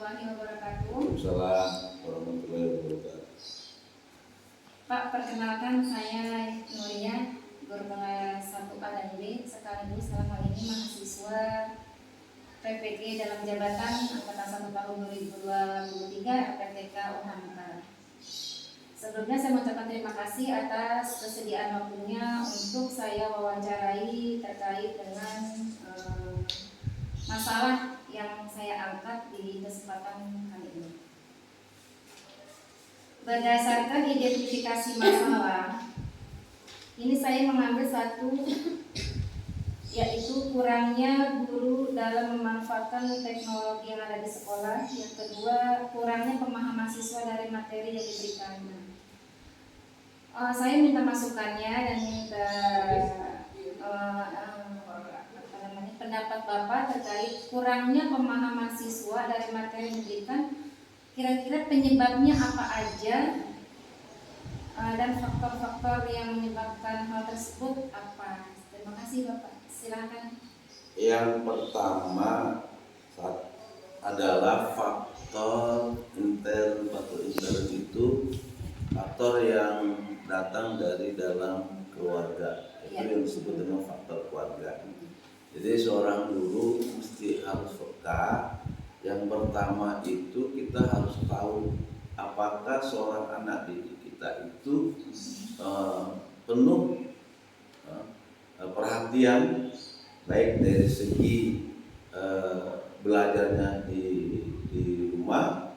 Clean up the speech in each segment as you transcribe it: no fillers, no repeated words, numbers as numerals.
warahmatullahi wabarakatuh. Waalaikumsalam warahmatullahi wabarakatuh. Pak, perkenalkan saya Nuria, guru kelas 1A dan B, sekaligus dalam hal ini mahasiswa PPG dalam jabatan angkatan 1 tahun 2023 RPTK Unham Utara. Sebelumnya saya mengucapkan terima kasih atas kesediaan waktunya untuk saya wawancarai terkait dengan masalah yang saya angkat di kesempatan kali ini. Berdasarkan identifikasi masalah, ini saya mengambil satu, yaitu kurangnya guru dalam memanfaatkan teknologi yang ada di sekolah. Yang kedua, kurangnya pemahaman siswa dari materi yang diberikannya. Saya minta masukannya dan minta pendapat Bapak terkait kurangnya pemahaman siswa dari materi yang diberikan. Kira-kira penyebabnya apa aja dan faktor-faktor yang menyebabkan hal tersebut apa? Terima kasih Bapak. Silakan. Yang pertama adalah faktor intern. Faktor intern itu faktor yang datang dari dalam keluarga. Itu yang disebut dengan faktor keluarga. Jadi seorang guru mesti harus peka. Yang pertama itu kita harus tahu apakah seorang anak didik kita itu penuh perhatian baik dari segi belajarnya di rumah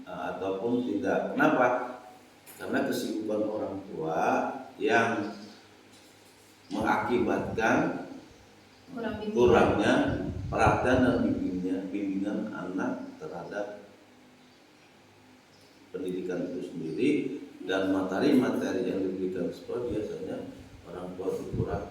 ataupun tidak. Kenapa? Karena kesibukan orang tua yang mengakibatkan kurangnya perhatian dan bimbingan anak terhadap pendidikan itu sendiri, dan materi-materi yang diberikan sekolah biasanya orang tua itu kurang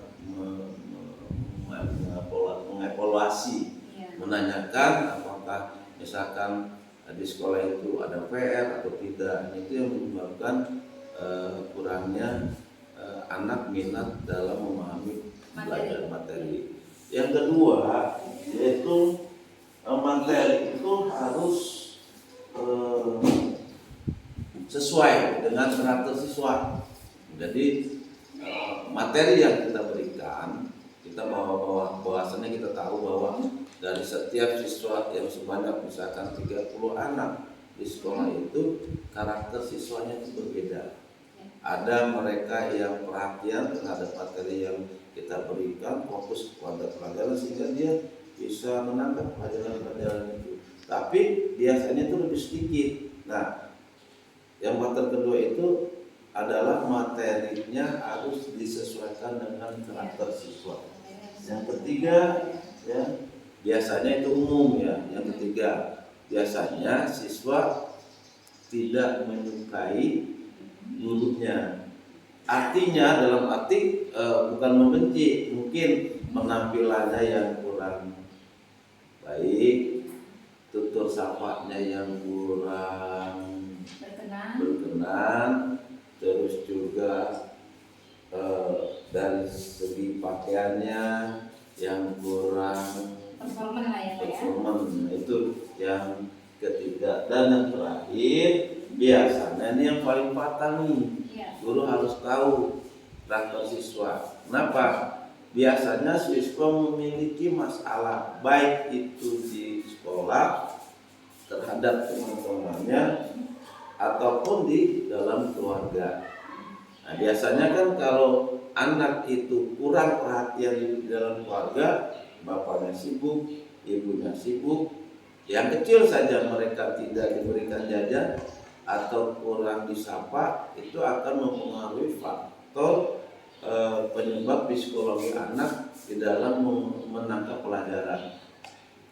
mengevaluasi, menanyakan apakah misalkan di sekolah itu ada PR atau tidak. Itu yang menyebabkan kurangnya anak minat dalam memahami belajar materi. Yang kedua yaitu materi itu harus sesuai dengan karakter siswa. Jadi materi yang kita berikan, kita bahwasannya kita tahu bahwa dari setiap siswa yang sebanyak misalkan 30 anak di sekolah itu, karakter siswanya itu berbeda. Ada mereka yang perhatian terhadap materi yang kita berikan, fokus pada pelajaran sehingga dia bisa menangkap pelajaran-pelajaran itu. Tapi biasanya itu lebih sedikit. Nah, yang faktor kedua itu adalah materinya harus disesuaikan dengan karakter siswa. Yang ketiga, ya, biasanya itu umum ya. Yang ketiga, biasanya siswa tidak menyukai gurunya. Artinya dalam arti bukan membenci, mungkin penampilannya yang kurang baik, tutur sapanya yang kurang berkenan, terus juga dari segi pakaiannya yang kurang performan. Itu yang ketiga. Dan yang terakhir, biasanya ini yang paling fatal nih, guru harus tahu karakter siswa. Kenapa? Biasanya siswa memiliki masalah baik itu di sekolah terhadap teman-temannya ataupun di dalam keluarga. Nah, biasanya kan kalau anak itu kurang perhatian di dalam keluarga, bapaknya sibuk, ibunya sibuk, yang kecil saja mereka tidak diberikan jajan atau kurang disapa, itu akan mempengaruhi faktor penyebab psikologi anak di dalam menangkap pelajaran.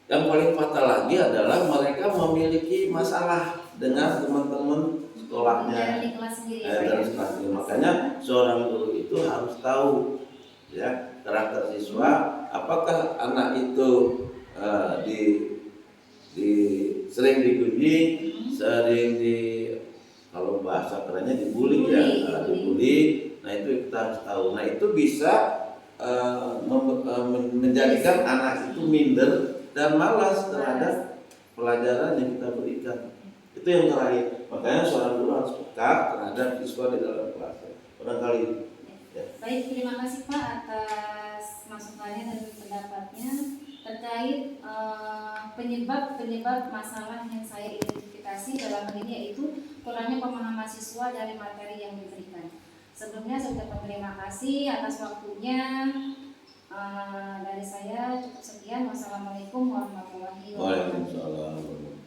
Yang paling fatal lagi adalah mereka memiliki masalah dengan teman-teman sekolahnya dari kelas sendiri. Makanya seorang guru itu harus tahu ya karakter siswa. Apakah anak itu sering dipuji, sering kalau bahasa kerennya dibully ya, dibully. Nah itu kita harus tahu. Nah itu bisa menjadikan anak itu minder dan malas terhadap pelajaran yang kita berikan. Itu yang terakhir. Makanya seorang guru harus peka terhadap siswa di dalam kelas. Barangkali. Ya. Baik, terima kasih Pak atas masukannya dan pendapatnya terkait penyebab masalah yang saya identifikasi dalam hal ini, yaitu kurangnya pemahaman siswa dari materi yang diberikan. Sebelumnya saya ucapkan terima kasih atas waktunya. Dari saya cukup sekian. Wassalamualaikum warahmatullahi wabarakatuh. Waalaikumsalam.